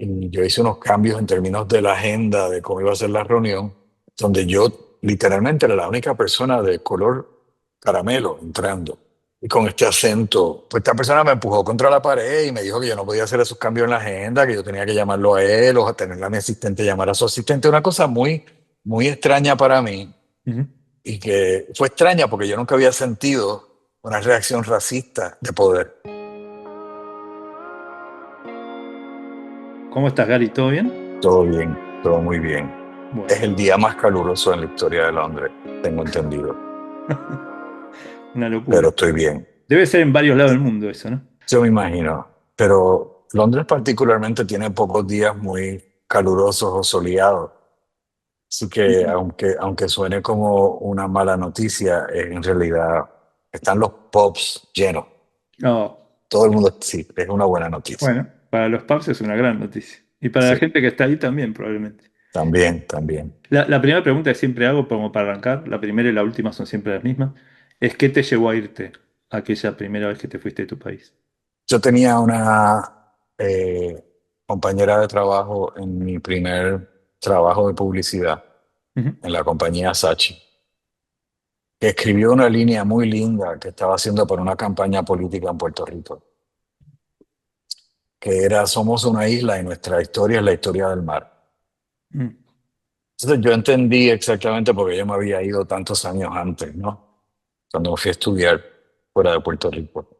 y yo hice unos cambios en términos de la agenda, de cómo iba a ser la reunión, donde yo literalmente era la única persona de color caramelo entrando. Y con este acento, pues esta persona me empujó contra la pared y me dijo que yo no podía hacer esos cambios en la agenda, que yo tenía que llamarlo a él o a tener a mi asistente llamar a su asistente. Una cosa muy, muy extraña para mí Ujú. y que fue extraña porque yo nunca había sentido una reacción racista de poder. ¿Cómo estás, Gary? ¿Todo bien? Todo bien, todo muy bien. Es Bueno, el día más caluroso en la historia de Londres, tengo entendido, una pero locura. estoy bien. Debe ser en varios lados del mundo eso, ¿no? Yo me imagino, pero Londres particularmente tiene pocos días muy calurosos o soleados. Así que Ujú. aunque suene como una mala noticia, en realidad están los pubs llenos. Oh, Todo el mundo, sí, es una buena noticia. bueno, para los pubs es una gran noticia. Y para la Sí, gente que está ahí también, probablemente. también, también. La primera pregunta que siempre hago, como para arrancar, la primera y la última son siempre las mismas, es ¿qué te llevó a irte aquella primera vez que te fuiste de tu país? Yo tenía una compañera de trabajo en mi primer trabajo de publicidad Ujú. en la compañía Sachi, que escribió una línea muy linda que estaba haciendo para una campaña política en Puerto Rico, que era: somos una isla y nuestra historia es la historia del mar. Mm. Entonces yo entendí exactamente por qué yo me había ido tantos años antes, ¿no? Cuando me fui a estudiar fuera de Puerto Rico.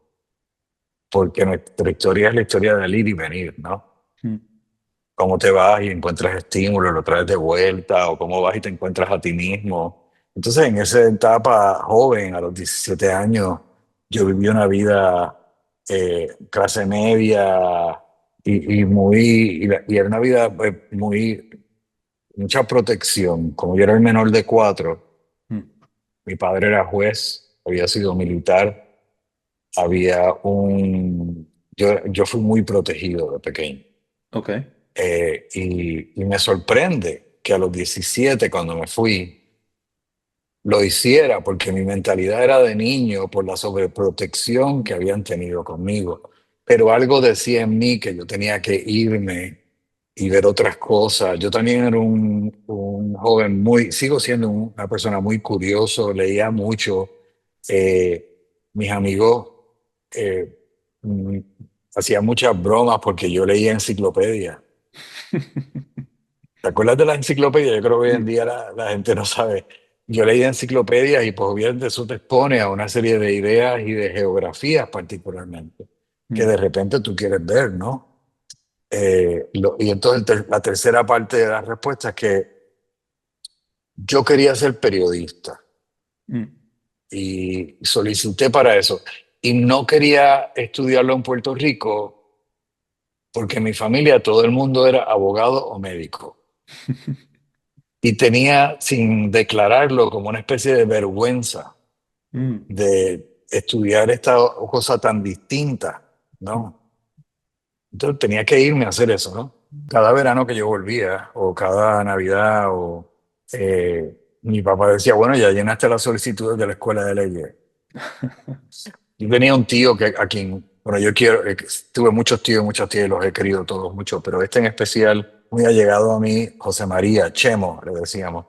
Porque nuestra historia es la historia del ir y venir, ¿no? Mm. Cómo te vas y encuentras estímulo, lo traes de vuelta, o cómo vas y te encuentras a ti mismo. Entonces, en esa etapa joven, a los 17 años, yo viví una vida clase media y era una vida muy, mucha protección. Como yo era el menor de cuatro, Mm. mi padre era juez, había sido militar, yo fui muy protegido de pequeño. Ok. Y me sorprende que a los 17, cuando me fui, lo hiciera porque mi mentalidad era de niño por la sobreprotección que habían tenido conmigo. Pero algo decía en mí que yo tenía que irme y ver otras cosas. Yo también era un joven sigo siendo una persona muy curioso, leía mucho. Mis amigos eh, mm, hacían muchas bromas porque yo leía enciclopedias. ¿Te acuerdas de la enciclopedia? Yo creo que hoy en Sí. día la gente no sabe. Yo leí enciclopedias y pues obviamente eso te expone a una serie de ideas y de geografías particularmente, que Mm. de repente tú quieres ver, ¿no? Y entonces la tercera parte de la respuesta es que yo quería ser periodista Mm. y solicité para eso. Y no quería estudiarlo en Puerto Rico porque en mi familia todo el mundo era abogado o médico. Y tenía, sin declararlo, como una especie de vergüenza Mm. de estudiar esta cosa tan distinta, Mm. ¿no? Entonces tenía que irme a hacer eso, ¿no? Cada verano que yo volvía, o cada Navidad, mi papá decía: bueno, ya llenaste las solicitudes de la escuela de leyes. Yo tenía un tío a quien, bueno, yo quiero, tuve muchos tíos, muchas tías, y los he querido todos mucho, pero este en especial, muy allegado a mí, José María Chemo, le decíamos.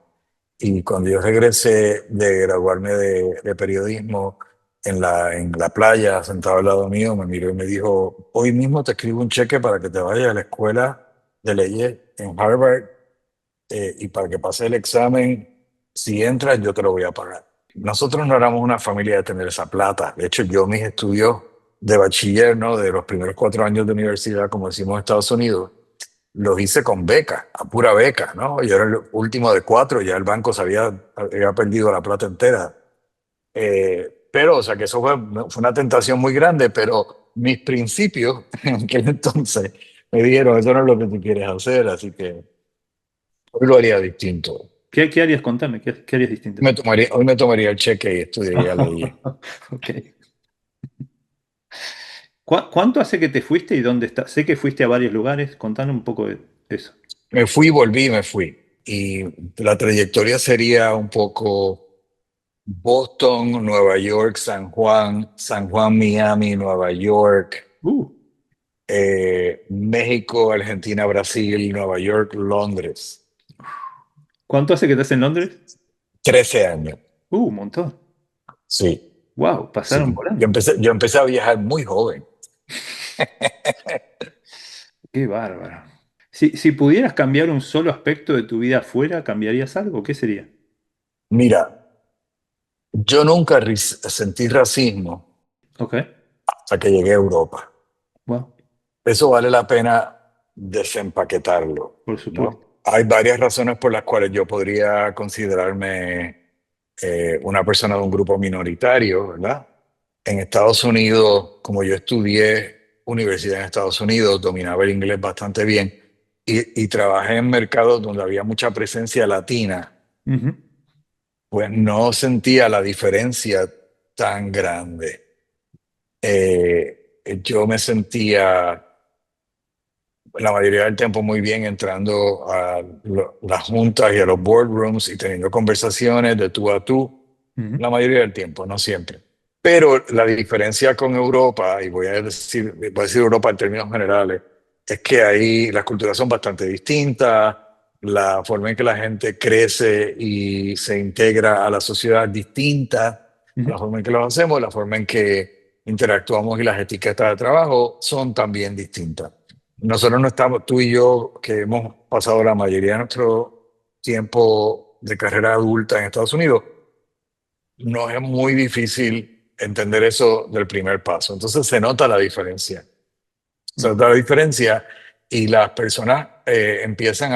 Y cuando yo regresé de graduarme de periodismo en la playa, sentado al lado mío, me miró y me dijo: hoy mismo te escribo un cheque para que te vayas a la escuela de leyes en Harvard, y para que pases el examen. Si entras, yo te lo voy a pagar. Nosotros no éramos una familia de tener esa plata. De hecho, yo mis estudios de bachiller, ¿no? De los primeros 4 años de universidad, como decimos en Estados Unidos, los hice con beca, a pura beca, ¿no? Yo era el último de cuatro, ya el banco había perdido la plata entera. Pero, o sea, que eso fue una tentación muy grande, pero mis principios en aquel entonces me dijeron: eso no es lo que tú quieres hacer, así que hoy lo haría distinto. ¿Qué harías? Contame, ¿qué harías distinto? Hoy me tomaría el cheque y estudiaría leyes. Ok. ¿Cuánto hace que te fuiste y dónde estás? Sé que fuiste a varios lugares, contame un poco de eso. Me fui, volví y me fui. Y la trayectoria sería un poco Boston, Nueva York, San Juan, San Juan, Miami, Nueva York. Uh, México, Argentina, Brasil, Nueva York, Londres. ¿Cuánto hace que estás en Londres? 13 años, Un montón. sí. Wow, pasaron Sí, yo volando. empecé, yo empecé a viajar muy joven. Qué bárbaro. Si pudieras cambiar un solo aspecto de tu vida afuera, ¿cambiarías algo? ¿Qué sería? Mira, yo nunca sentí racismo Ok. hasta que llegué a Europa. Wow, Eso vale la pena desempaquetarlo, por ¿no? supuesto. Hay varias razones por las cuales yo podría considerarme una persona de un grupo minoritario, ¿verdad? En Estados Unidos, como yo estudié universidad en Estados Unidos, dominaba el inglés bastante bien y trabajé en mercados donde había mucha presencia latina, Ujú, pues no sentía la diferencia tan grande. Yo me sentía la mayoría del tiempo muy bien entrando a las juntas y a los boardrooms y teniendo conversaciones de tú a tú, ujú, la mayoría del tiempo, no siempre. Pero la diferencia con Europa, y voy a decir Europa en términos generales, es que ahí las culturas son bastante distintas, la forma en que la gente crece y se integra a la sociedad es distinta, a ujú. la forma en que lo hacemos, la forma en que interactuamos y las etiquetas de trabajo son también distintas. Nosotros no estamos, tú y yo, que hemos pasado la mayoría de nuestro tiempo de carrera adulta en Estados Unidos, nos es muy difícil entender eso del primer paso. Entonces se nota la diferencia. Se Mm, nota la diferencia y las personas empiezan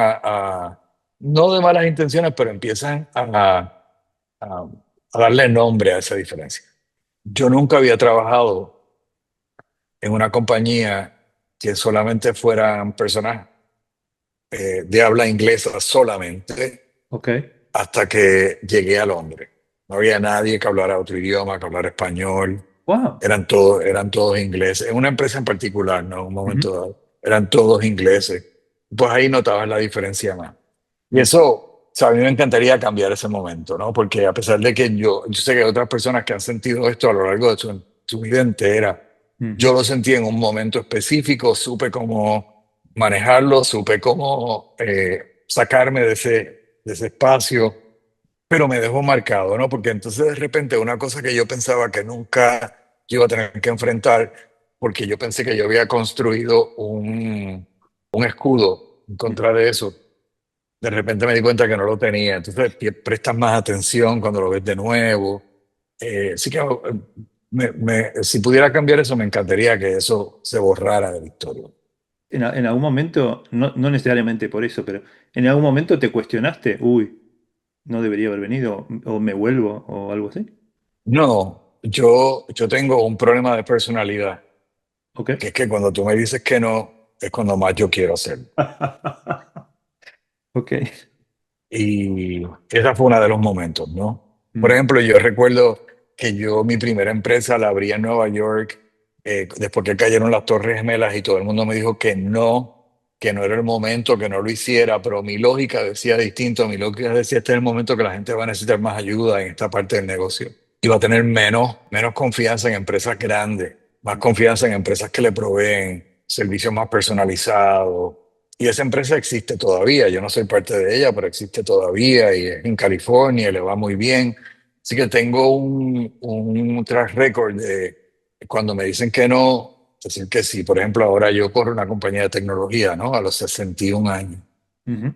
no de malas intenciones, pero empiezan a darle nombre a esa diferencia. Yo nunca había trabajado en una compañía que solamente fueran personas de habla inglesa solamente ok. hasta que llegué a Londres. No había nadie que hablara otro idioma, que hablara español. Wow. Eran todos ingleses. En una empresa en particular, ¿no? En un Ujú, momento dado, eran todos ingleses. Pues ahí notabas la diferencia más. Y mm, eso, o sea, a mí me encantaría cambiar ese momento, ¿no? Porque a pesar de que yo sé que hay otras personas que han sentido esto a lo largo de su vida entera, ujú, yo lo sentí en un momento específico, supe cómo manejarlo, supe cómo sacarme de ese espacio, pero me dejó marcado, ¿no? Porque entonces de repente una cosa que yo pensaba que nunca yo iba a tener que enfrentar, porque yo pensé que yo había construido un escudo en mm. contra de eso, de repente me di cuenta que no lo tenía. Entonces prestas más atención cuando lo ves de nuevo. Sí que si pudiera cambiar eso, me encantaría que eso se borrara de la historia. En algún momento, no necesariamente por eso, pero en algún momento te cuestionaste, uy, no debería haber venido, o me vuelvo, o algo así. No, yo tengo un problema de personalidad, Ok. que es que cuando tú me dices que no, es cuando más yo quiero hacer. Ok. Y ese fue uno de los momentos, ¿no? Por Mm, ejemplo, yo recuerdo que yo mi primera empresa la abrí en Nueva York, después que cayeron las Torres Gemelas y todo el mundo me dijo que no era el momento, que no lo hiciera, pero mi lógica decía distinto, mi lógica decía este es el momento que la gente va a necesitar más ayuda en esta parte del negocio y va a tener menos confianza en empresas grandes, más mm, confianza en empresas que le proveen servicios más personalizados. Y esa empresa existe todavía, yo no soy parte de ella, pero existe todavía y es en California, y le va muy bien. Así que tengo un track record de cuando me dicen que no, decir que sí. Por ejemplo, ahora yo corro una compañía de tecnología, ¿no? A los 61 años. ujú.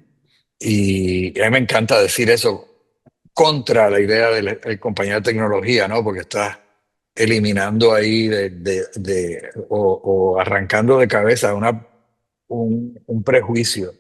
Y a mí me encanta decir eso contra la idea de la compañía de tecnología, ¿no? Porque estás eliminando ahí o arrancando de cabeza un prejuicio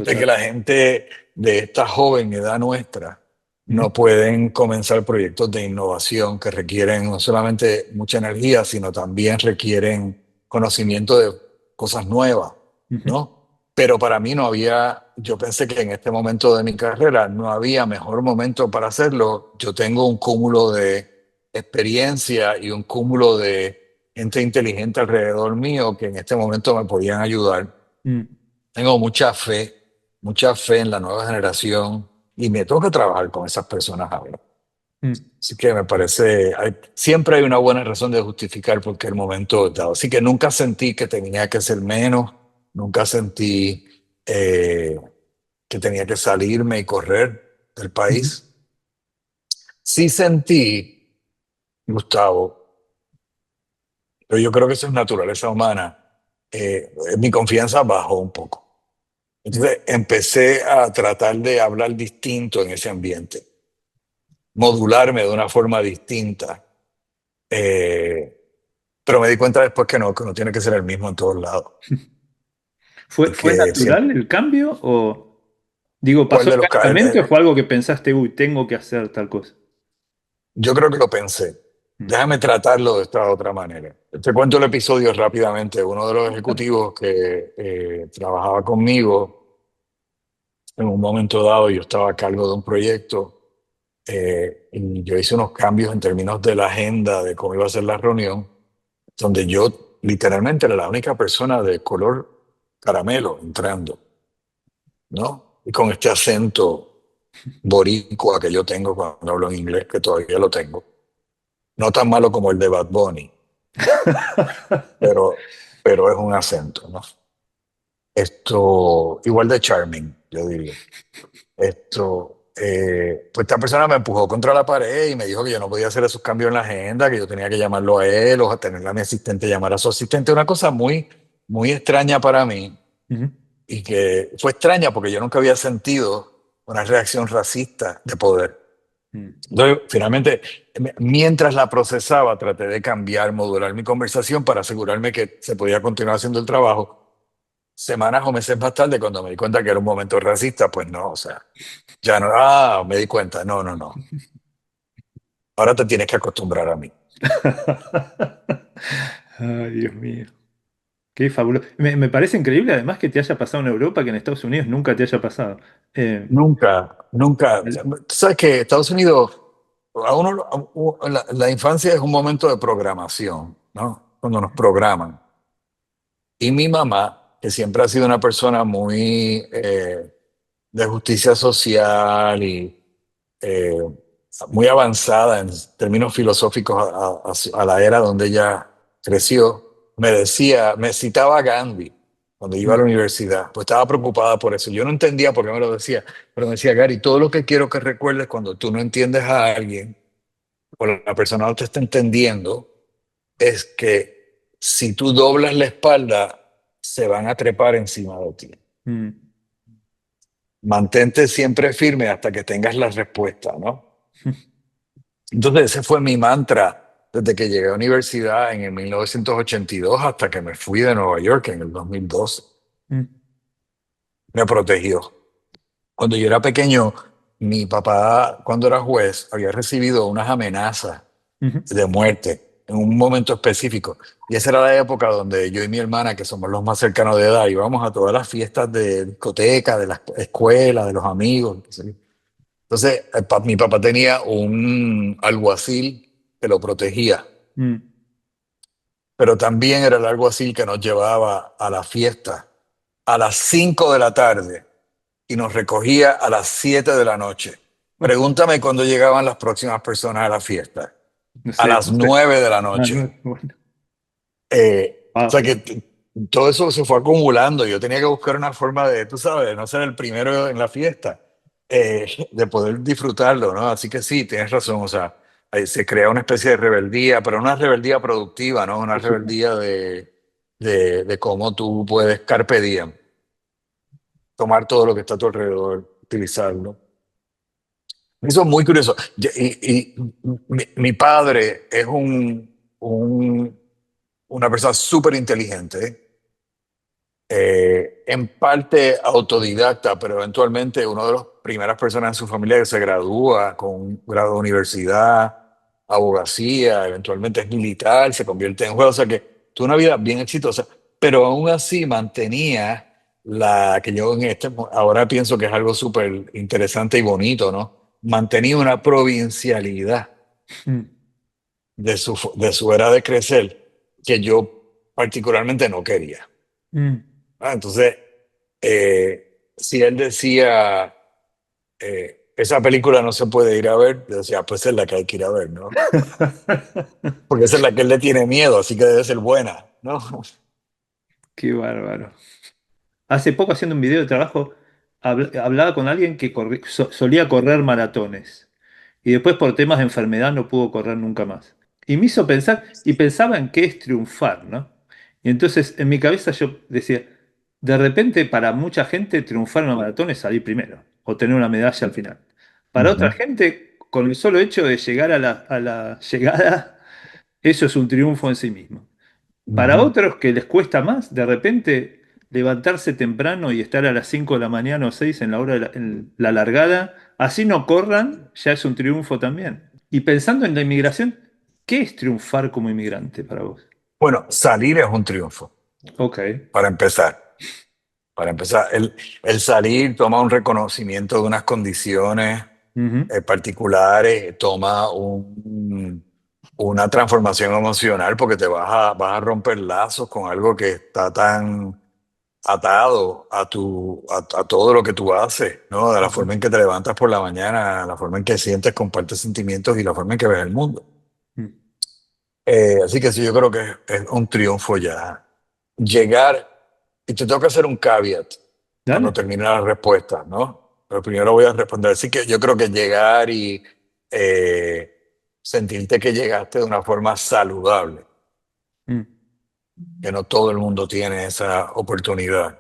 de que Total. la gente de esta joven edad nuestra Ujú, no pueden comenzar proyectos de innovación que requieren no solamente mucha energía, sino también requieren conocimiento de cosas nuevas, ujú, ¿no? Pero para mí no había, yo pensé que en este momento de mi carrera no había mejor momento para hacerlo. Yo tengo un cúmulo de experiencia y un cúmulo de gente inteligente alrededor mío que en este momento me podían ayudar. mm. Tengo mucha fe en la nueva generación y me toca trabajar con esas personas ahora. mm, Así que me parece, siempre hay una buena razón de justificar por qué el momento es dado. Así que nunca sentí que tenía que ser menos, nunca sentí eh, que tenía que salirme y correr del ujú, país. Sí sentí, Gustavo, pero yo creo que eso es naturaleza humana, mi confianza bajó un poco. mm. Entonces empecé a tratar de hablar distinto en ese ambiente, modularme de una forma distinta. eh, pero me di cuenta después que no tiene que ser el mismo en todos lados. ¿Fue, Y fue que siempre, natural el cambio o, digo, ¿cuál pasó de los orgánicamente o fue algo que pensaste, uy, tengo que hacer tal cosa? yo creo que lo pensé. Mm. Déjame tratarlo de esta otra manera. Te cuento el episodio rápidamente. Uno de los ejecutivos que trabajaba conmigo, en un momento dado yo estaba a cargo de un proyecto y yo hice unos cambios en términos de la agenda, de cómo iba a ser la reunión, donde yo literalmente era la única persona de color caramelo entrando, ¿no? Y con este acento boricua que yo tengo cuando hablo en inglés, que todavía lo tengo. No tan malo como el de Bad Bunny, pero es un acento, ¿no? Esto, igual de charming, yo diría. Pues esta persona me empujó contra la pared y me dijo que yo no podía hacer esos cambios en la agenda, que yo tenía que llamarlo a él o a tener a mi asistente llamar a su asistente. Una cosa muy, muy extraña para mí Ujú, y que fue extraña porque yo nunca había sentido una reacción racista de poder. mm. Entonces, finalmente, mientras la procesaba, traté de cambiar, modular mi conversación para asegurarme que se podía continuar haciendo el trabajo. Semanas o meses más tarde, cuando me di cuenta que era un momento racista, pues no, o sea, ya no, me di cuenta, no, no, no. Ahora te tienes que acostumbrar a mí. Ay, Dios mío. Qué fabuloso. Me parece increíble además que te haya pasado en Europa, que en Estados Unidos nunca te haya pasado. Nunca, nunca. Vale. Tú sabes que Estados Unidos, la infancia es un momento de programación, ¿no? Cuando nos programan. Y mi mamá, que siempre ha sido una persona muy de justicia social y eh, muy avanzada en términos filosóficos a la era donde ella creció, me decía, me citaba a Gandhi cuando iba a Mm, la universidad, pues estaba preocupada por eso. Yo no entendía por qué me lo decía, pero me decía, Gary, todo lo que quiero que recuerdes cuando tú no entiendes a alguien o la persona no te está entendiendo es que si tú doblas la espalda, se van a trepar encima de ti. mm, Mantente siempre firme hasta que tengas la respuesta, ¿no? Entonces ese fue mi mantra desde que llegué a la universidad en el 1982 hasta que me fui de Nueva York en el 2012. mm, Me protegió. Cuando yo era pequeño, mi papá, cuando era juez, había recibido unas amenazas ujú, de muerte en un momento específico. Y esa era la época donde yo y mi hermana, que somos los más cercanos de edad, íbamos a todas las fiestas de discoteca, de la escuela, de los amigos. Qué sé yo. Entonces, mi papá tenía un alguacil que lo protegía, mm. pero también era el alguacil que nos llevaba a la fiesta a las 5 de la tarde y nos recogía a las 7 de la noche. Pregúntame cuándo llegaban las próximas personas a la fiesta. No A sé, las no sé. 9 de la Ah, noche. no, bueno. O sea Wow. que todo eso se fue acumulando. Yo tenía que buscar una forma de, tú sabes, de no ser el primero en la fiesta, de poder disfrutarlo, ¿no? Así que sí, tienes razón. O sea, ahí se crea una especie de rebeldía, pero una rebeldía productiva, ¿no? Una Por supuesto. rebeldía de cómo tú puedes carpe diem, tomar todo lo que está a tu alrededor, utilizarlo. Eso es muy curioso. Y mi padre es una persona súper inteligente, en parte autodidacta, pero eventualmente una de las primeras personas en su familia que se gradúa con un grado de universidad, abogacía, eventualmente es militar, se convierte en juez, o sea que tuvo una vida bien exitosa, pero aún así mantenía la que yo ahora pienso que es algo súper interesante y bonito, ¿no? Mantenía una provincialidad Mm, de su era de crecer que yo particularmente no quería. mm, Entonces, si él decía, esa película no se puede ir a ver. Yo decía, pues es la que hay que ir a ver, ¿no? Porque esa es la que él le tiene miedo, así que debe ser buena, ¿no? Qué bárbaro. Hace poco haciendo un video de trabajo, hablaba con alguien que solía correr maratones y después por temas de enfermedad no pudo correr nunca más. Y me hizo pensar, y pensaba en qué es triunfar, ¿no? Y entonces en mi cabeza yo decía, de repente para mucha gente triunfar en una maratón es salir primero o tener una medalla al final. Para otra Ujú, gente, con el solo hecho de llegar a la llegada, eso es un triunfo en sí mismo. Para ujú. otros que les cuesta más, de repente levantarse temprano y estar a las 5 de la mañana o 6 en la hora de en la largada, así no corran, ya es un triunfo también. Y pensando en la inmigración, ¿qué es triunfar como inmigrante para vos? Bueno, salir es un triunfo, Ok. para empezar. Para empezar, el salir toma un reconocimiento de unas condiciones Ujú, particulares, toma una transformación emocional porque vas a romper lazos con algo que está tan atado a todo lo que tú haces, ¿no? De la ujú, forma en que te levantas por la mañana, la forma en que sientes, compartes sentimientos y la forma en que ves el mundo. mm. Así que sí, yo creo que es un triunfo ya. Llegar, y te tengo que hacer un caveat cuando Dale. termine la respuesta, ¿no? Pero primero voy a responder. Así que yo creo que llegar y sentirte que llegaste de una forma saludable, Mm, que no todo el mundo tiene esa oportunidad,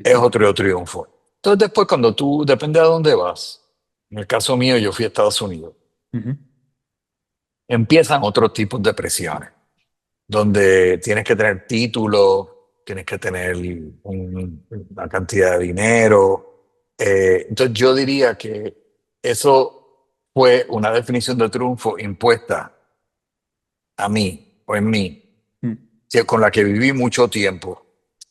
es definitivo. otro triunfo. Entonces después cuando tú, depende a dónde vas, en el caso mío yo fui a Estados Unidos, Ujú, empiezan otros tipos de presiones donde tienes que tener título, tienes que tener una cantidad de dinero. Entonces yo diría que eso fue una definición de triunfo impuesta a mí o en mí, mm, con la que viví mucho tiempo.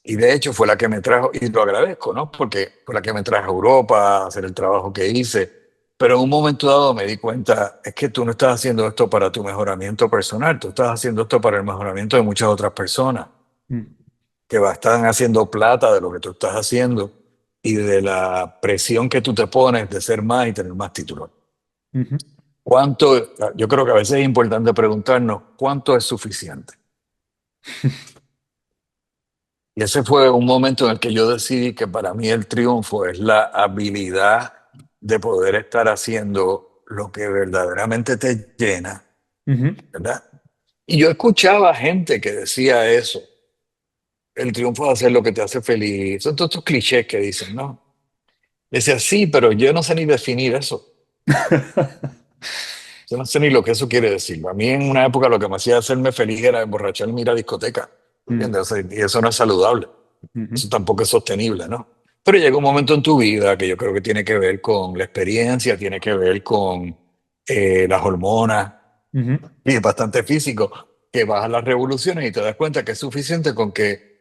Y de hecho fue la que me trajo, y lo agradezco, ¿no? Porque fue la que me trajo a Europa a hacer el trabajo que hice. Pero en un momento dado me di cuenta, es que tú no estás haciendo esto para tu mejoramiento personal, tú estás haciendo esto para el mejoramiento de muchas otras personas mm, que están haciendo plata de lo que tú estás haciendo y de la presión que tú te pones de ser más y tener más títulos. ujú, ¿Cuánto? Yo creo que a veces es importante preguntarnos cuánto es suficiente. Y ese fue un momento en el que yo decidí que para mí el triunfo es la habilidad de poder estar haciendo lo que verdaderamente te llena, ujú. ¿verdad? Y yo escuchaba gente que decía eso, el triunfo es hacer lo que te hace feliz. Son todos estos clichés que dicen, ¿no? Decía, sí, pero yo no sé ni definir eso. Yo no sé ni lo que eso quiere decir. A mí en una época lo que me hacía hacerme feliz era emborracharme y ir a discoteca. Mm, ¿Entiendes? O sea, y eso no es saludable. ujú, Eso tampoco es sostenible, ¿no? Pero llega un momento en tu vida que yo creo que tiene que ver con la experiencia, tiene que ver con las hormonas ujú, y es bastante físico, que bajas las revoluciones y te das cuenta que es suficiente con que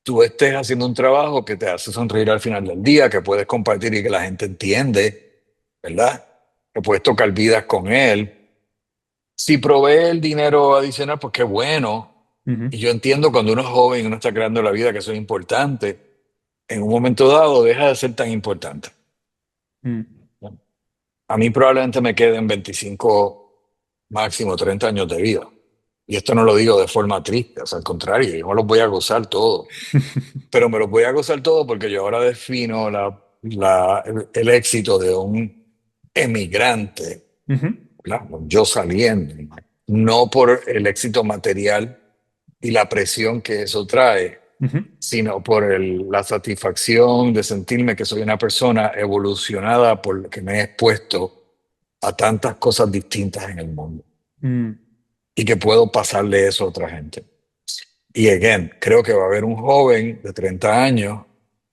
tú estés haciendo un trabajo que te hace sonreír al final del día, que puedes compartir y que la gente entiende, ¿verdad? Que puedes tocar vidas con él. Si provee el dinero adicional, pues qué bueno. ujú, Y yo entiendo cuando uno es joven y uno está creando la vida que eso es importante, en un momento dado deja de ser tan importante, mm. ¿no? A mí probablemente me queden 25, máximo 30 años de vida. Y esto no lo digo de forma triste, o sea, al contrario, yo me los voy a gozar todo. Pero me los voy a gozar todo porque yo ahora defino el éxito de un emigrante, Ujú, ¿verdad? Yo saliendo, no por el éxito material y la presión que eso trae, ujú, sino por la satisfacción de sentirme que soy una persona evolucionada porque me he expuesto a tantas cosas distintas en el mundo mm. y que puedo pasarle eso a otra gente. Y again, creo que va a haber un joven de 30 años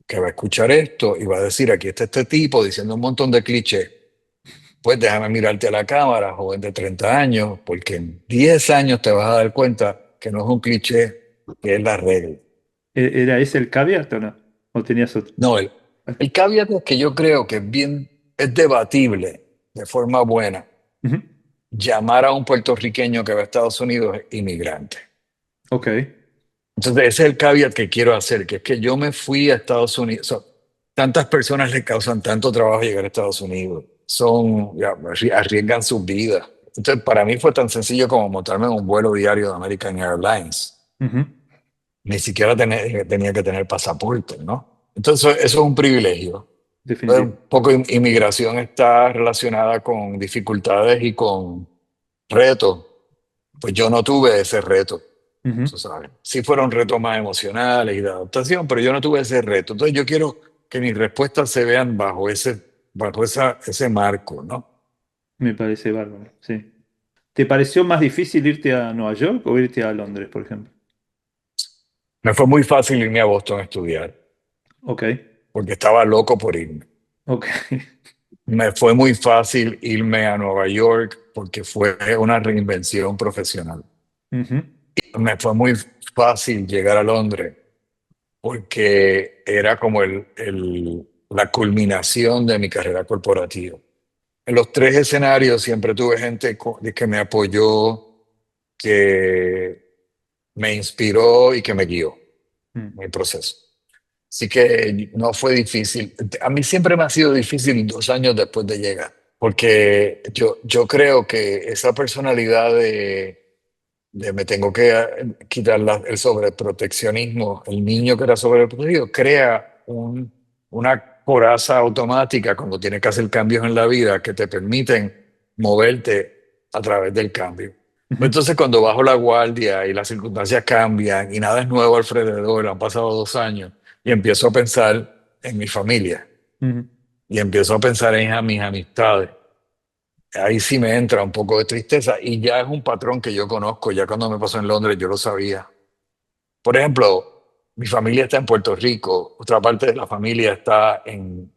que va a escuchar esto y va a decir, aquí está este tipo diciendo un montón de clichés. Pues déjame mirarte a la cámara, joven de 30 años, porque en 10 años te vas a dar cuenta que no es un cliché, que es la regla. ¿Era ese el caveat o no? ¿O tenías otro? No, el caveat es que yo creo que es debatible de forma buena Ujú, llamar a un puertorriqueño que va a Estados Unidos inmigrante. ok. Entonces, ese es el caveat que quiero hacer, que es que yo me fui a Estados Unidos. O sea, tantas personas le causan tanto trabajo llegar a Estados Unidos. arriesgan sus vidas. Entonces, para mí fue tan sencillo como montarme en un vuelo diario de American Airlines. Ujú. Ni siquiera tenía que tener pasaporte, ¿no? Entonces, eso es un privilegio. Entonces, Definitivo. un poco inmigración está relacionada con dificultades y con retos. Pues yo no tuve ese reto, Ujú. tú sabes. Sí fueron retos más emocionales y de adaptación, pero yo no tuve ese reto. Entonces, yo quiero que mis respuestas se vean ese marco, ¿no? Me parece bárbaro, sí. ¿Te pareció más difícil irte a Nueva York o irte a Londres, por ejemplo? Me fue muy fácil irme a Boston a estudiar, Ok, porque estaba loco por irme. ok. Me fue muy fácil irme a Nueva York porque fue una reinvención profesional. Ujú. Me fue muy fácil llegar a Londres porque era como la culminación de mi carrera corporativa. En los tres escenarios siempre tuve gente que me apoyó, que me inspiró y que me guió Mm. en el proceso. Así que no fue difícil. A mí siempre me ha sido difícil 2 años después de llegar, porque yo creo que esa personalidad de me tengo que quitar el sobreproteccionismo, el niño que era sobreprotegido, crea una coraza automática cuando tienes que hacer cambios en la vida que te permiten moverte a través del cambio. Pues Ujú. entonces cuando bajo la guardia y las circunstancias cambian y nada es nuevo alrededor, han pasado 2 años y empiezo a pensar en mi familia Ujú. y empiezo a pensar en mis amistades, ahí sí me entra un poco de tristeza y ya es un patrón que yo conozco, ya cuando me pasó en Londres yo lo sabía. Por ejemplo, mi familia está en Puerto Rico, otra parte de la familia está en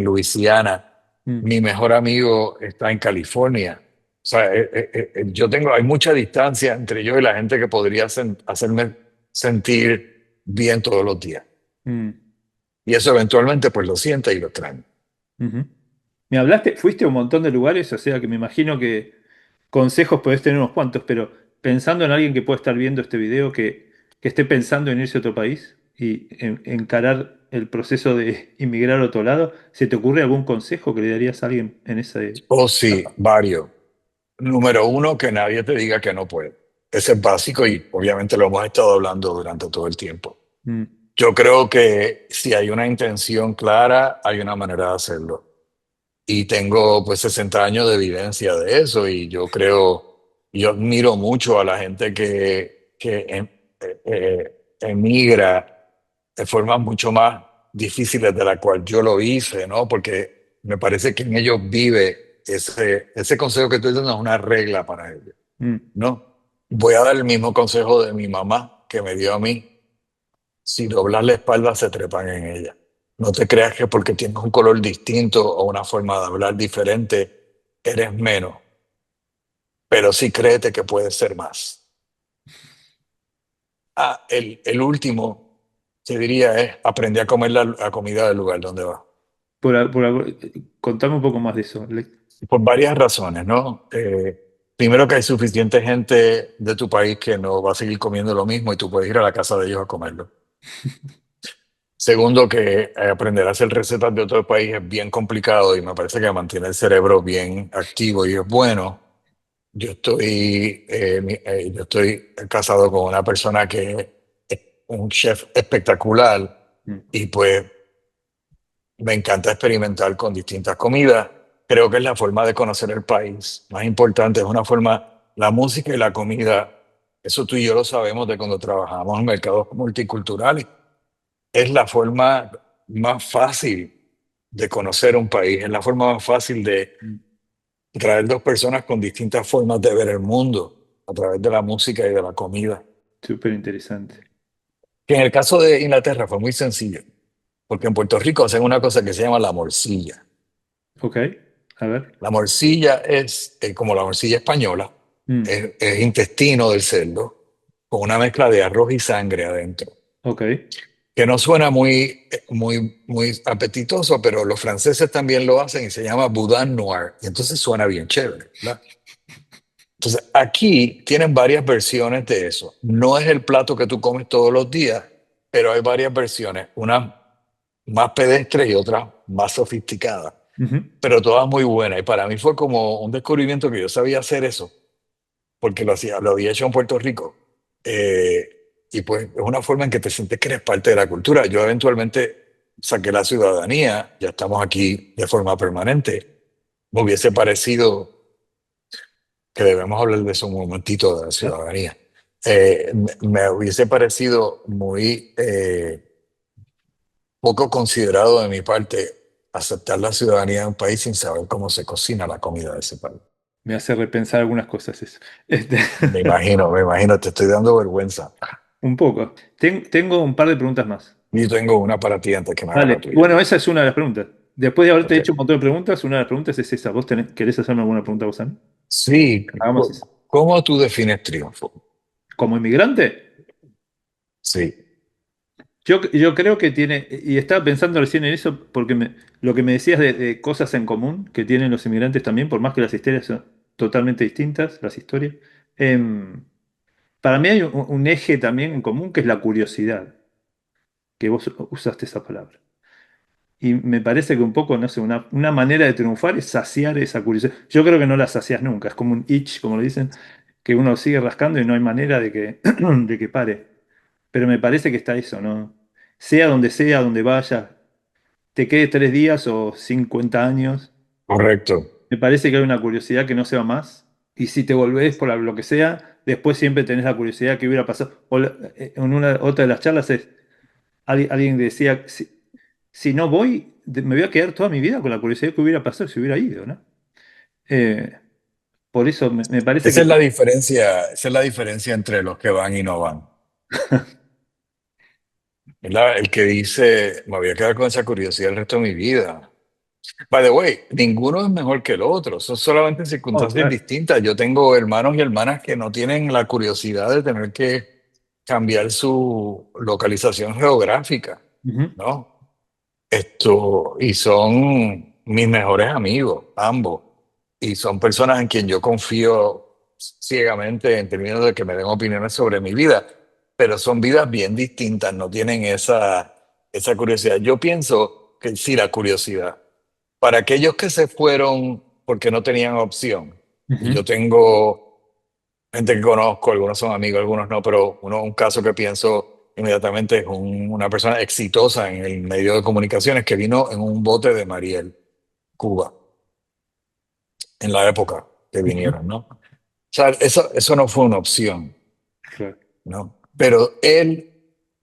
Luisiana, Mm. mi mejor amigo está en California. O sea, hay mucha distancia entre yo y la gente que podría hacerme sentir bien todos los días. Mm. Y eso eventualmente pues lo siente y lo extraña. Ujú. Me hablaste, fuiste a un montón de lugares, o sea que me imagino que consejos podés tener unos cuantos, pero pensando en alguien que pueda estar viendo este video, que esté pensando en irse a otro país y encarar el proceso de inmigrar a otro lado, ¿se te ocurre algún consejo que le darías a alguien en esa Oh, sí, etapa? varios. Número uno, que nadie te diga que no puede. Ese es básico y obviamente lo hemos estado hablando durante todo el tiempo. Mm. Yo creo que si hay una intención clara, hay una manera de hacerlo. Y tengo pues 60 años de evidencia de eso y yo admiro mucho a la gente que emigra de formas mucho más difíciles de la cual yo lo hice, ¿no? Porque me parece que en ellos vive ese consejo que tú dices, no es una regla para ellos, Mm. ¿no? Voy a dar el mismo consejo de mi mamá que me dio a mí. Si doblas la espalda, se trepan en ella. No te creas que porque tienes un color distinto o una forma de hablar diferente, eres menos. Pero sí créete que puedes ser más. El último, te diría, es aprender a comer la comida del lugar donde vas. Contame un poco más de eso. Por varias razones, ¿no? Primero que hay suficiente gente de tu país que no va a seguir comiendo lo mismo y tú puedes ir a la casa de ellos a comerlo. Segundo, que aprender a hacer recetas de otro país es bien complicado y me parece que mantiene el cerebro bien activo y es bueno. Yo estoy casado con una persona que es un chef espectacular Mm. y pues me encanta experimentar con distintas comidas. Creo que es la forma de conocer el país. Más importante, es una forma, la música y la comida, eso tú y yo lo sabemos de cuando trabajamos en mercados multiculturales. Es la forma más fácil de conocer un país, es la forma más fácil de Mm. traer dos personas con distintas formas de ver el mundo a través de la música y de la comida. Súper interesante. Que en el caso de Inglaterra fue muy sencillo, porque en Puerto Rico hacen una cosa que se llama la morcilla. Ok, a ver. La morcilla es como la morcilla española, Mm. es intestino del cerdo con una mezcla de arroz y sangre adentro. Ok. Que no suena muy apetitoso, pero los franceses también lo hacen y se llama boudin noir, y entonces suena bien chévere, ¿verdad? Entonces, aquí tienen varias versiones de eso. No es el plato que tú comes todos los días, pero hay varias versiones, unas más pedestres y otras más sofisticadas. Ujú. pero todas muy buenas. Y para mí fue como un descubrimiento que yo sabía hacer eso, porque lo había hecho en Puerto Rico. Y pues es una forma en que te sientes que eres parte de la cultura. Yo eventualmente saqué la ciudadanía, ya estamos aquí de forma permanente. Me hubiese parecido que debemos hablar de eso un momentito, de la Ah, ciudadanía. Me hubiese parecido muy poco considerado de mi parte aceptar la ciudadanía de un país sin saber cómo se cocina la comida de ese país. me hace repensar algunas cosas eso. Este, Me imagino, te estoy dando vergüenza. un poco. Tengo un par de preguntas más. Y tengo una para ti antes que me hagas la Vale, tuya. bueno, esa es una de las preguntas. Después de haberte Ok. hecho un montón de preguntas, una de las preguntas es esa. ¿Querés hacerme alguna pregunta vos a mí? Sí, Hagamos eso. ¿cómo tú defines triunfo? Como inmigrante, Sí, yo creo que tiene, y estaba pensando recién en eso porque lo que me decías de cosas en común que tienen los inmigrantes también, por más que las historias son totalmente distintas, las historias, em, para mí hay un eje también en común que es la curiosidad, que vos usaste esa palabra. Y me parece que un poco, no sé, una manera de triunfar es saciar esa curiosidad. Yo creo que no la sacias nunca, es como un itch, como lo dicen, que uno sigue rascando y no hay manera de que, de que pare. Pero me parece que está eso, ¿no? Sea, donde vayas, te quedes 3 días o 50 años, correcto. me parece que hay una curiosidad que no se va más. Y si te volvés por lo que sea, después siempre tenés la curiosidad que hubiera pasado. En una otra de las charlas es, alguien decía, si no voy, me voy a quedar toda mi vida con la curiosidad que hubiera pasado si hubiera ido, ¿no? Eh, por eso me parece Esa que... es la diferencia, esa es la diferencia entre los que van y no van. ¿Verdad? El que dice, me voy a quedar con esa curiosidad el resto de mi vida. By the way, ninguno es mejor que el otro, son solamente Oh, circunstancias claro. distintas. Yo tengo hermanos y hermanas que no tienen la curiosidad de tener que cambiar su localización geográfica, Ujú. ¿no? Y son mis mejores amigos, ambos. Y son personas en quien yo confío ciegamente en términos de que me den opiniones sobre mi vida, pero son vidas bien distintas, no tienen esa curiosidad. Yo pienso que sí, la curiosidad. Para aquellos que se fueron porque no tenían opción, y Ujú. yo tengo gente que conozco, algunos son amigos, algunos no, pero un caso que pienso inmediatamente es una persona exitosa en el medio de comunicaciones que vino en un bote de Mariel, Cuba, en la época que Ujú. vinieron, ¿no? O sea, eso no fue una opción, Claro. ¿no? Pero él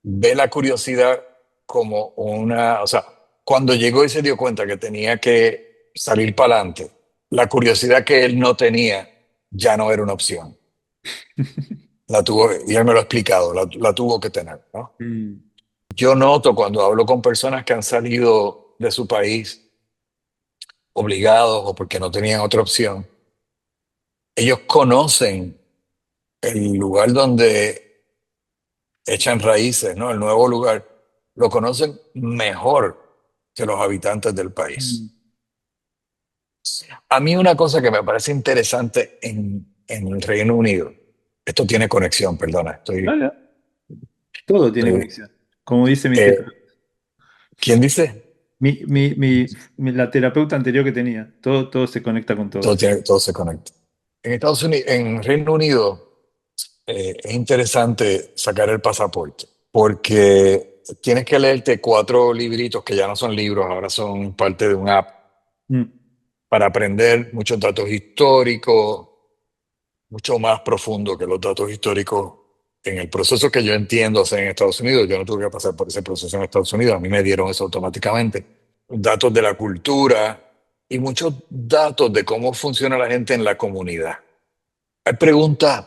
ve la curiosidad como o sea, cuando llegó y se dio cuenta que tenía que salir para adelante, la curiosidad que él no tenía ya no era una opción. La tuvo, y él me lo ha explicado, la tuvo que tener, ¿no? Mm. Yo noto cuando hablo con personas que han salido de su país obligados o porque no tenían otra opción, ellos conocen el lugar donde echan raíces, ¿no? El nuevo lugar, lo conocen mejor que los habitantes del país. Mm. A mí una cosa que me parece interesante en el Reino Unido, esto tiene conexión, perdona, Vale. Todo tiene estoy- conexión. Como dice ¿quién dice? la terapeuta anterior que tenía. Todo se conecta con todo. Todo se conecta. En Estados Unidos, en Reino Unido, es interesante sacar el pasaporte porque tienes que leerte 4 libritos que ya no son libros, ahora son parte de un app Mm. para aprender muchos datos históricos, mucho más profundo que los datos históricos en el proceso que yo entiendo hacer en Estados Unidos. Yo no tuve que pasar por ese proceso en Estados Unidos, a mí me dieron eso automáticamente. Datos de la cultura y muchos datos de cómo funciona la gente en la comunidad. Hay preguntas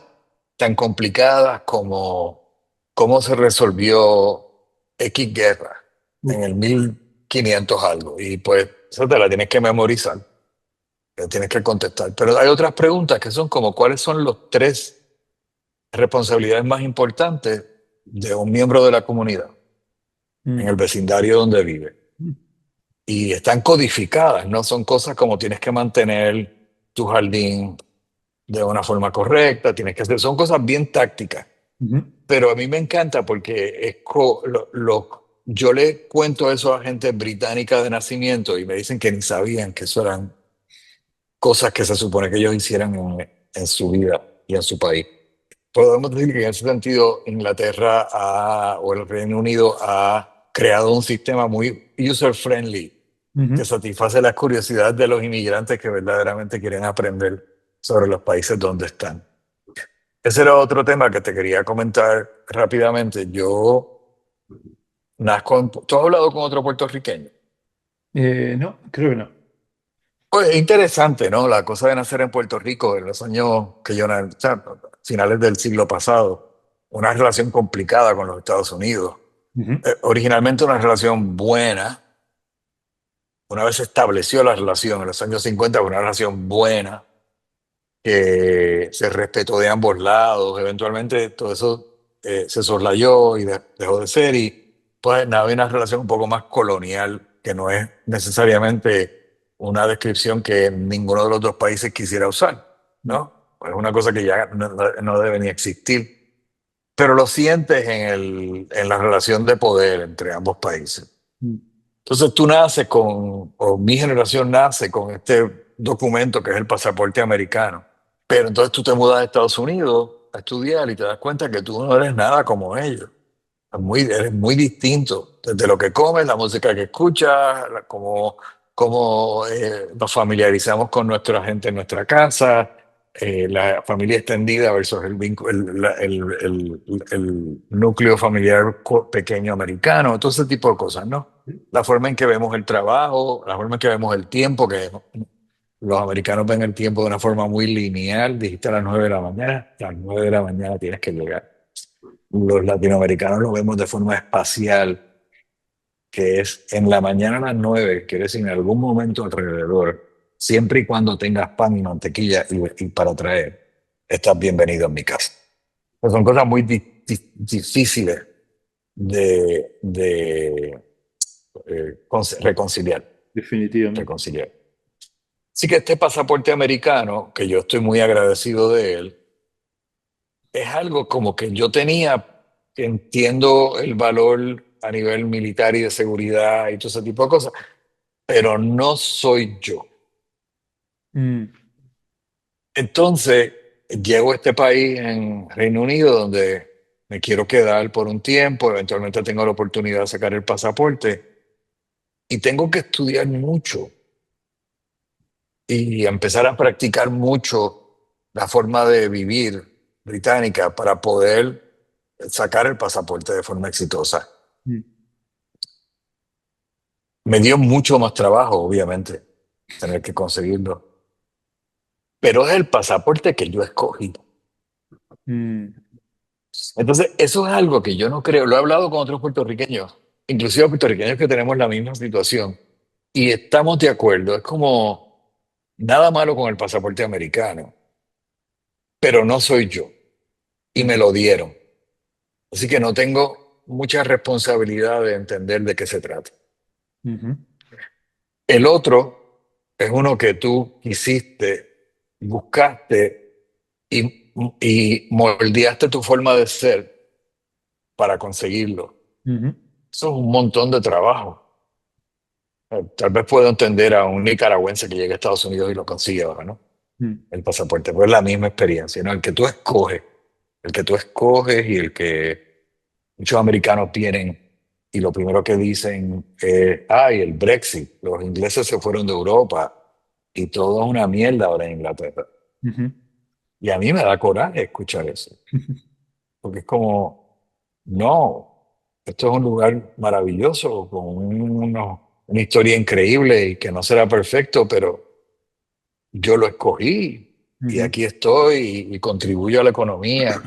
tan complicadas como cómo se resolvió X guerra Uf. en el 1500 algo. Y pues eso te la tienes que memorizar, la tienes que contestar. Pero hay otras preguntas que son como cuáles son los 3 responsabilidades más importantes de un miembro de la comunidad en Mm. el vecindario donde vive. Mm. Y están codificadas, no son cosas como tienes que mantener tu jardín de una forma correcta, tienes que son cosas bien tácticas. Ujú. Pero a mí me encanta porque yo le cuento eso a gente británica de nacimiento y me dicen que ni sabían que eso eran cosas que se supone que ellos hicieran en su vida y en su país. Podemos decir que en ese sentido Inglaterra o el Reino Unido ha creado un sistema muy user-friendly que Ujú. satisface las curiosidades de los inmigrantes que verdaderamente quieren aprender sobre los países donde están. Ese era otro tema que te quería comentar rápidamente. ¿Tú has hablado con otro puertorriqueño? No, creo que no. Pues es interesante, ¿no? La cosa de nacer en Puerto Rico en los años o sea, finales del siglo pasado, una relación complicada con los Estados Unidos. Ujú. Originalmente una relación buena, una vez se estableció la relación en los años 50, una relación buena, que se respetó de ambos lados. Eventualmente todo eso se soslayó y dejó de ser, y pues había una relación un poco más colonial, que no es necesariamente una descripción que ninguno de los dos países quisiera usar, ¿no? Es una cosa que ya no debe ni existir, pero lo sientes en la relación de poder entre ambos países. Mm. Entonces o mi generación nace con este documento que es el pasaporte americano, pero entonces tú te mudas a Estados Unidos a estudiar y te das cuenta que tú no eres nada como ellos. Eres muy distinto, desde lo que comes, la música que escuchas, cómo nos familiarizamos con nuestra gente en nuestra casa, la familia extendida versus el núcleo familiar pequeño americano, todo ese tipo de cosas, ¿no? La forma en que vemos el trabajo, la forma en que vemos el tiempo, que los americanos ven el tiempo de una forma muy lineal. Dijiste a las 9 de la mañana, a las 9 de la mañana tienes que llegar. Los latinoamericanos lo vemos de forma espacial, que es en la mañana a las 9, que eres en algún momento alrededor, siempre y cuando tengas pan y mantequilla y para traer, estás bienvenido en mi casa. Pues son cosas muy difíciles de reconciliar, Definitivamente. reconciliar. Así que este pasaporte americano, que yo estoy muy agradecido de él, es algo como que yo tenía, que entiendo el valor a nivel militar y de seguridad y todo ese tipo de cosas, pero no soy yo. Mm. Entonces, llego a este país en Reino Unido donde me quiero quedar por un tiempo, eventualmente tengo la oportunidad de sacar el pasaporte y tengo que estudiar mucho y empezar a practicar mucho la forma de vivir británica para poder sacar el pasaporte de forma exitosa. Mm. Me dio mucho más trabajo, obviamente, tener que conseguirlo, pero es el pasaporte que yo escogí. Mm. Entonces, eso es algo que yo no creo. Lo he hablado con otros puertorriqueños, inclusive puertorriqueños que tenemos la misma situación, y estamos de acuerdo. Es como nada malo con el pasaporte americano, pero no soy yo, y me Mm. lo dieron. Así que no tengo mucha responsabilidad de entender de qué se trata. Ujú. El otro es uno que tú quisiste, buscaste y moldeaste tu forma de ser para conseguirlo. Ujú. Eso es un montón de trabajo. Tal vez puedo entender a un nicaragüense que llegue a Estados Unidos y lo consigue ahora, ¿no? Mm. El pasaporte, pues es la misma experiencia, ¿no? El que tú escoges y el que muchos americanos tienen, y lo primero que dicen es, ay, el Brexit, los ingleses se fueron de Europa y todo es una mierda ahora en Inglaterra. Ujú. Y a mí me da coraje escuchar eso, porque es como, no, esto es un lugar maravilloso, con una historia increíble y que no será perfecto, pero yo lo escogí y Ujú. aquí estoy y contribuyo a la economía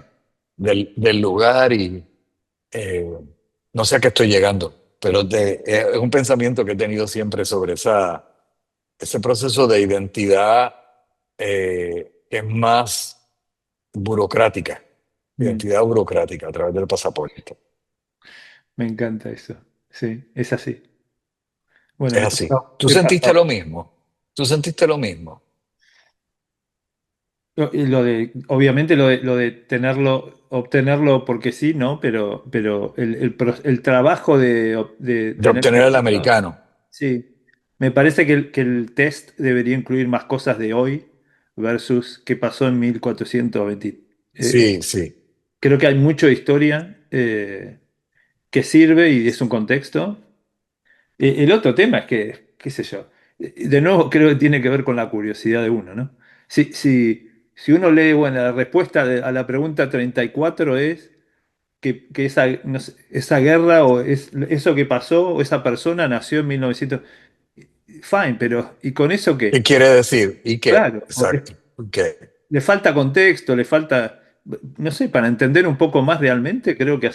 del lugar y eh, no sé a qué estoy llegando, pero es un pensamiento que he tenido siempre sobre ese proceso de identidad que es más burocrática, Mm. identidad burocrática a través del pasaporte. Me encanta eso. Sí, es así. Bueno, Es así. ¿Tú he sentiste pasado. lo mismo? ¿Tú sentiste lo mismo? Y lo de, obviamente lo de tenerlo. obtenerlo porque sí, ¿no? Pero el trabajo de de tener obtener el preguntas, americano. sí. Me parece que el test debería incluir más cosas de hoy versus qué pasó en 1420. Sí, sí. Creo que hay mucho de historia que sirve y es un contexto. El otro tema es que, qué sé yo, de nuevo creo que tiene que ver con la curiosidad de uno, ¿no? Si uno lee, bueno, la respuesta a la pregunta 34 es que esa, no sé, esa guerra o eso que pasó o esa persona nació en 1900. Fine, pero ¿y con eso ¿Qué qué? quiere decir? ¿Y qué? Claro, Exacto. ¿Qué? le falta contexto, le falta, no sé, para entender un poco más realmente, creo que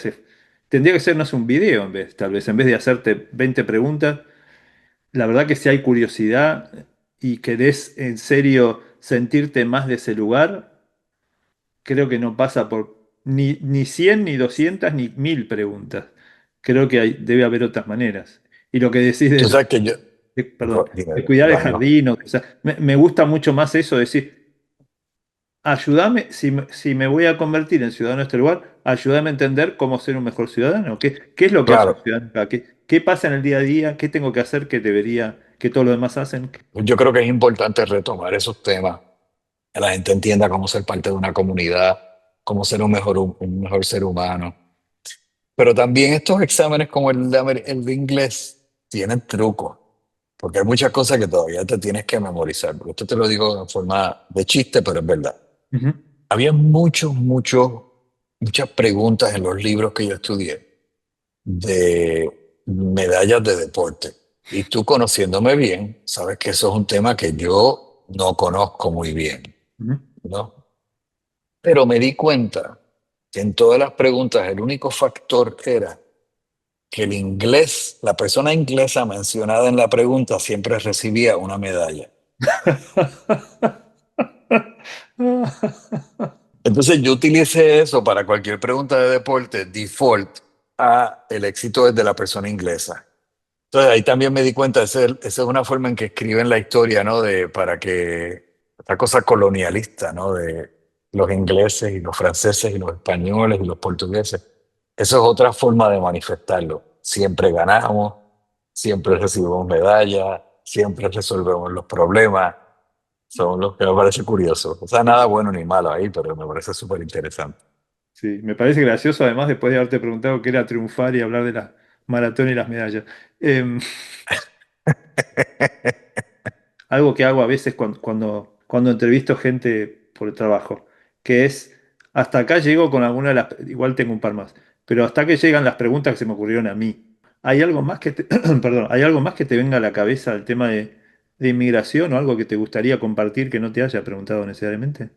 tendría que ser, no sé, un video en vez, tal vez, en vez de hacerte 20 preguntas. La verdad que si hay curiosidad y querés en serio sentirte más de ese lugar, creo que no pasa por ni 100 ni 200 ni 1000 preguntas. Creo que debe haber otras maneras. Y lo que decís Tú sabes que yo... perdón, Dime, de cuidar el Danilo. jardín, o sea, me gusta mucho más eso, decir, ayúdame, si me voy a convertir en ciudadano de este lugar, ayúdame a entender cómo ser un mejor ciudadano. ¿Qué es lo que hace un Claro, ciudadano acá? ¿Qué pasa en el día a día? ¿Qué tengo que hacer que debería, que todos los demás hacen? yo creo que es importante retomar esos temas, que la gente entienda cómo ser parte de una comunidad, cómo ser un mejor ser humano. Pero también estos exámenes como el de inglés tienen trucos, porque hay muchas cosas que todavía te tienes que memorizar. Porque esto te lo digo en forma de chiste, pero es verdad. Ujú. Había muchas preguntas en los libros que yo estudié de medallas de deporte. Y tú conociéndome bien, sabes que eso es un tema que yo no conozco muy bien, Ujú. ¿no? Pero me di cuenta que en todas las preguntas el único factor era que el inglés, la persona inglesa mencionada en la pregunta siempre recibía una medalla. Entonces yo utilicé eso para cualquier pregunta de deporte, default a el éxito es de la persona inglesa. Entonces ahí también me di cuenta, esa es una forma en que escriben la historia, ¿no? Para que, esta cosa colonialista, ¿no? De los ingleses y los franceses y los españoles y los portugueses. Eso es otra forma de manifestarlo. Siempre ganamos, siempre recibimos medallas, siempre resolvemos los problemas. Son los que me parece curioso. O sea, nada bueno ni malo ahí, pero me parece súper interesante. Sí, me parece gracioso además después de haberte preguntado qué era triunfar y hablar de la maratón y las medallas. Em, Algo que hago a veces cuando entrevisto gente por el trabajo, que es, hasta acá llego con alguna de las, igual tengo un par más, pero hasta que llegan las preguntas que se me ocurrieron a mí. ¿Hay algo más que te, perdón, hay algo más que te venga a la cabeza el tema de inmigración o algo que te gustaría compartir que no te haya preguntado necesariamente?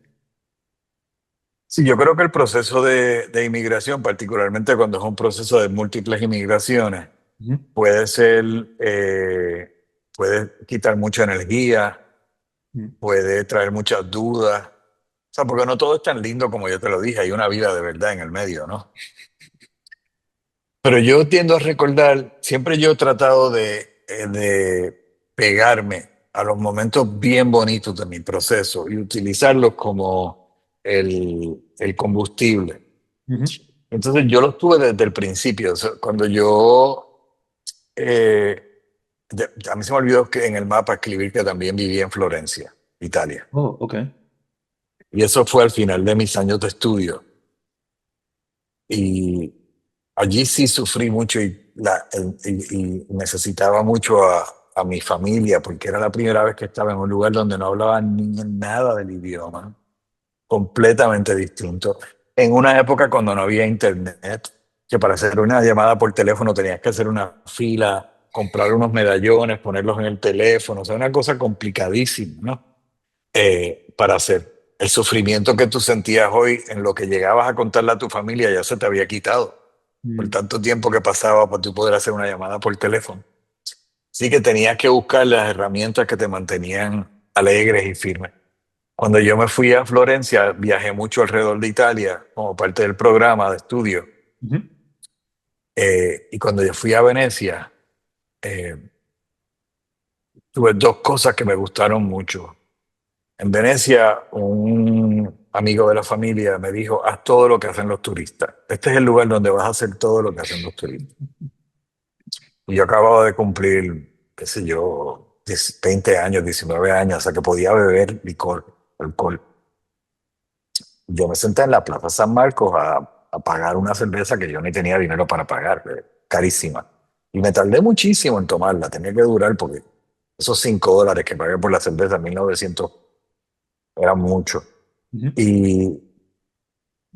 Sí, yo creo que el proceso de inmigración, particularmente cuando es un proceso de múltiples inmigraciones, Ujú. puede ser, puede quitar mucha energía, Mm. puede traer muchas dudas. O sea, porque no todo es tan lindo como yo te lo dije, hay una vida de verdad en el medio, ¿no? Pero yo tiendo a recordar, siempre yo he tratado de pegarme a los momentos bien bonitos de mi proceso y utilizarlos como el combustible. Ujú. Entonces yo los tuve desde el principio. O sea, cuando yo, a mí se me olvidó que en el mapa escribir que también vivía en Florencia, Italia. Oh, ok. Y eso fue al final de mis años de estudio. Y allí sí sufrí mucho y necesitaba mucho a mi familia porque era la primera vez que estaba en un lugar donde no hablaban ni nada del idioma, completamente distinto. En una época cuando no había internet, que para hacer una llamada por teléfono tenías que hacer una fila, comprar unos medallones, ponerlos en el teléfono, o sea, una cosa complicadísima, ¿no? Para hacer. El sufrimiento que tú sentías hoy en lo que llegabas a contarle a tu familia ya se te había quitado por Mm. tanto tiempo que pasaba para tú poder hacer una llamada por teléfono. Sí que tenías que buscar las herramientas que te mantenían alegres y firmes. Cuando yo me fui a Florencia, viajé mucho alrededor de Italia como parte del programa de estudio. Ujú. Y cuando yo fui a Venecia, eh, tuve dos cosas que me gustaron mucho. En Venecia, amigo de la familia me dijo, haz todo lo que hacen los turistas. Este es el lugar donde vas a hacer todo lo que hacen los turistas. Y yo acababa de cumplir, qué sé yo, 20 años, 19 años, o sea que podía beber licor, alcohol. Yo me senté en la Plaza San Marcos a pagar una cerveza que yo ni tenía dinero para pagar, carísima. Y me tardé muchísimo en tomarla, tenía que durar porque esos $5 que pagué por la cerveza en 1900 eran mucho. Ujú. Y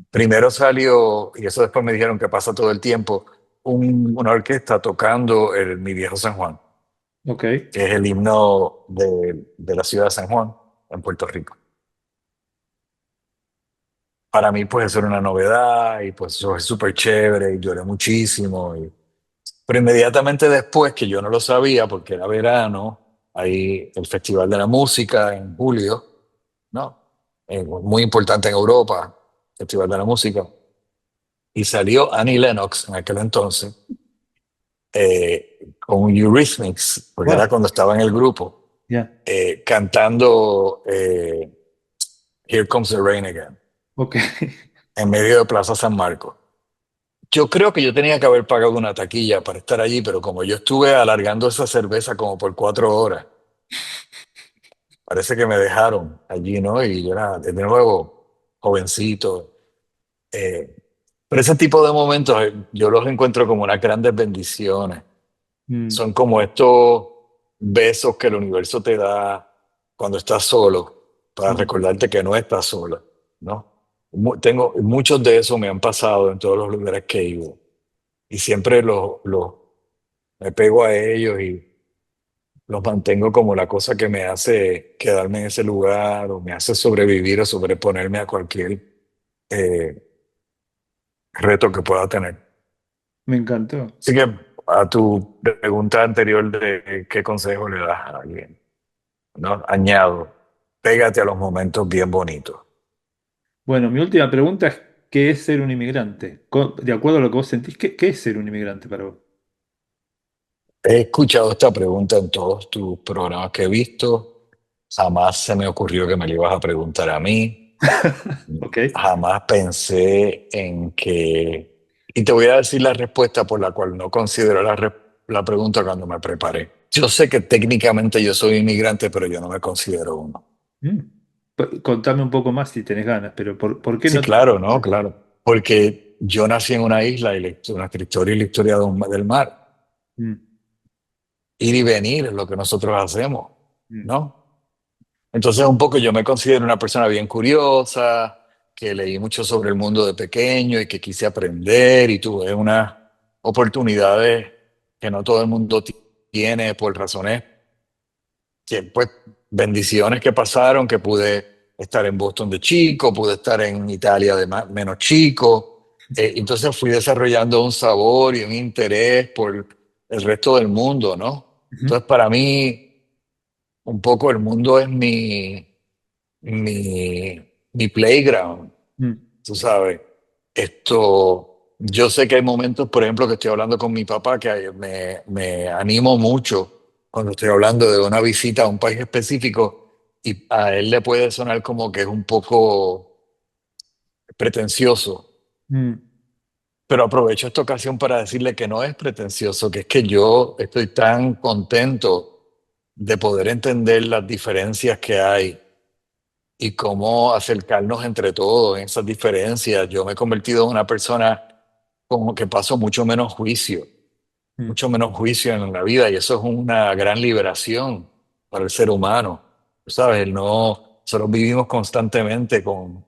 primero salió, y eso después me dijeron que pasa todo el tiempo, una orquesta tocando Mi Viejo San Juan, Ok. que es el himno de la ciudad de San Juan, en Puerto Rico. Para mí, pues, eso era una novedad, y pues eso es súper chévere, y lloré muchísimo. Pero inmediatamente después, que yo no lo sabía, porque era verano, hay el Festival de la Música en julio, ¿no? Muy importante en Europa, Festival de la Música. Y salió Annie Lennox en aquel entonces, con Eurythmics, porque era Wow. cuando estaba en el grupo, Ya. cantando Here Comes the Rain Again, Ok. en medio de Plaza San Marcos. Yo creo que yo tenía que haber pagado una taquilla para estar allí, pero como yo estuve alargando esa cerveza como por 4 horas, parece que me dejaron allí, ¿no? Y yo era de nuevo jovencito. eh, pero ese tipo de momentos yo los encuentro como unas grandes bendiciones. Mm, Son como estos besos que el universo te da cuando estás solo, para mm, recordarte que no estás sola, ¿no? Tengo, muchos de esos me han pasado en todos los lugares que he ido. Y siempre me pego a ellos y los mantengo como la cosa que me hace quedarme en ese lugar o me hace sobrevivir o sobreponerme a cualquier eh, reto que pueda tener. me encantó. Así que a tu pregunta anterior de qué consejo le das a alguien, ¿no? Añado, pégate a los momentos bien bonitos. Bueno, mi última pregunta es, ¿qué es ser un inmigrante? De acuerdo a lo que vos sentís, ¿qué es ser un inmigrante para vos? He escuchado esta pregunta en todos tus programas que he visto. Jamás se me ocurrió que me la ibas a preguntar a mí. Ok. Jamás pensé en que... Y te voy a decir la respuesta por la cual no considero la pregunta cuando me preparé. Yo sé que técnicamente yo soy inmigrante, pero yo no me considero uno. Mm. Contame un poco más si tenés ganas, pero ¿por qué Sí, no te... claro, ¿no? Claro. Porque yo nací en una isla y nuestra historia y la historia del mar. Mm, Ir y venir es lo que nosotros hacemos, mm, ¿no? Entonces, un poco yo me considero una persona bien curiosa, que leí mucho sobre el mundo de pequeño y que quise aprender y tuve unas oportunidades que no todo el mundo tiene por razones que, pues, bendiciones que pasaron, que pude estar en Boston de chico, pude estar en Italia de menos chico. Entonces fui desarrollando un sabor y un interés por el resto del mundo, ¿no? ujú, Entonces, para mí, un poco el mundo es mi playground, mm, tú sabes. Yo sé que hay momentos, por ejemplo, que estoy hablando con mi papá, que me animo mucho cuando estoy hablando de una visita a un país específico y a él le puede sonar como que es un poco pretencioso, mm, pero aprovecho esta ocasión para decirle que no es pretencioso, que es que yo estoy tan contento de poder entender las diferencias que hay y cómo acercarnos entre todos en esas diferencias. Yo me he convertido en una persona como que paso mm, mucho menos juicio en la vida y eso es una gran liberación para el ser humano. Tú sabes, nosotros vivimos constantemente con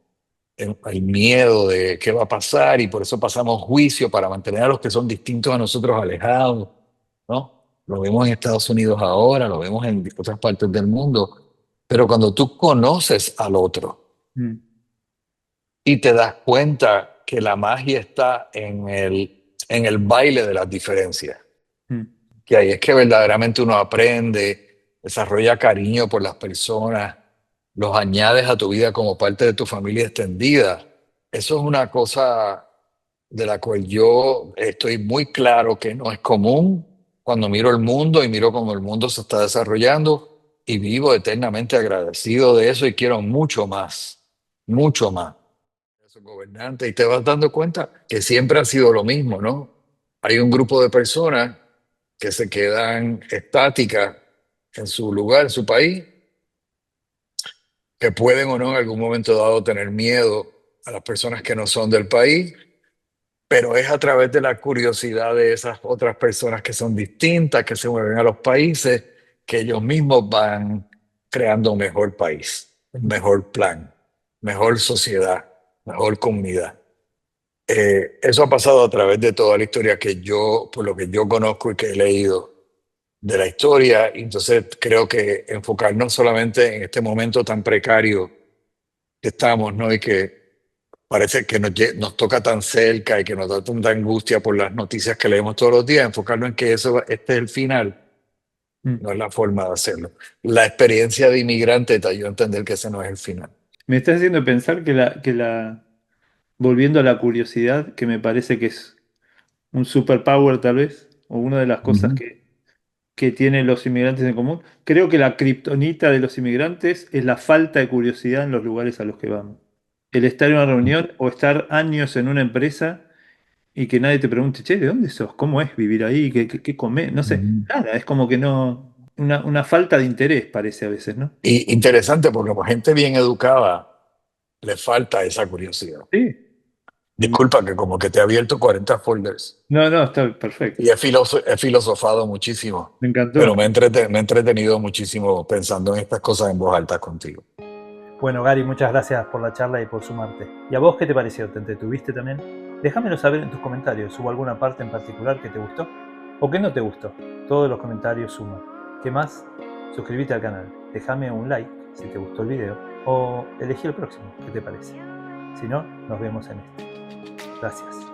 el miedo de qué va a pasar y por eso pasamos juicio para mantener a los que son distintos a nosotros alejados, ¿no? Lo vemos en Estados Unidos ahora, lo vemos en otras partes del mundo, pero cuando tú conoces al otro, mm, y te das cuenta que la magia está en el baile de las diferencias, mm, que ahí es que verdaderamente uno aprende, desarrolla cariño por las personas, los añades a tu vida como parte de tu familia extendida. Eso es una cosa de la cual yo estoy muy claro que no es común cuando miro el mundo y miro cómo el mundo se está desarrollando y vivo eternamente agradecido de eso y quiero mucho más. mucho más. Esos gobernantes, y te vas dando cuenta que siempre ha sido lo mismo, ¿no? Hay un grupo de personas que se quedan estáticas en su lugar, en su país, que pueden o no en algún momento dado tener miedo a las personas que no son del país, pero es a través de la curiosidad de esas otras personas que son distintas, que se mueven a los países, que ellos mismos van creando un mejor país, un mejor plan, mejor sociedad, mejor comunidad. Eso ha pasado a través de toda la historia que yo, por lo que yo conozco y que he leído de la historia. Y entonces creo que enfocarnos solamente en este momento tan precario que estamos, ¿no? Y que parece que nos toca tan cerca y que nos da tanta angustia por las noticias que leemos todos los días, enfocarnos en que este es el final, Mm. no es la forma de hacerlo. La experiencia de inmigrante te ayuda a entender que ese no es el final. Me estás haciendo pensar volviendo a la curiosidad, que me parece que es un superpower tal vez, o una de las cosas Ujú. que tienen los inmigrantes en común. Creo que la kriptonita de los inmigrantes es la falta de curiosidad en los lugares a los que vamos. El estar en una reunión o estar años en una empresa y que nadie te pregunte, che, ¿de dónde sos? ¿Cómo es vivir ahí? ¿Qué comés? No sé, Ujú. nada, es como que no, una falta de interés parece a veces, ¿no? Y interesante porque como gente bien educada le falta esa curiosidad. Sí. Disculpa que como que te he abierto 40 folders No, no, está perfecto. y he filosofado muchísimo, Me encantó. pero me he entretenido muchísimo pensando en estas cosas en voz alta contigo. Bueno, Gary, muchas gracias por la charla y por sumarte. ¿Y a vos qué te pareció? ¿Te entretuviste también? Déjamelo saber en tus comentarios. ¿Hubo alguna parte en particular que te gustó o que no te gustó? Todos los comentarios suman. ¿Qué más? Suscríbete al canal, déjame un like si te gustó el video o elegí el próximo, ¿qué te parece? Si no, nos vemos en este. Gracias.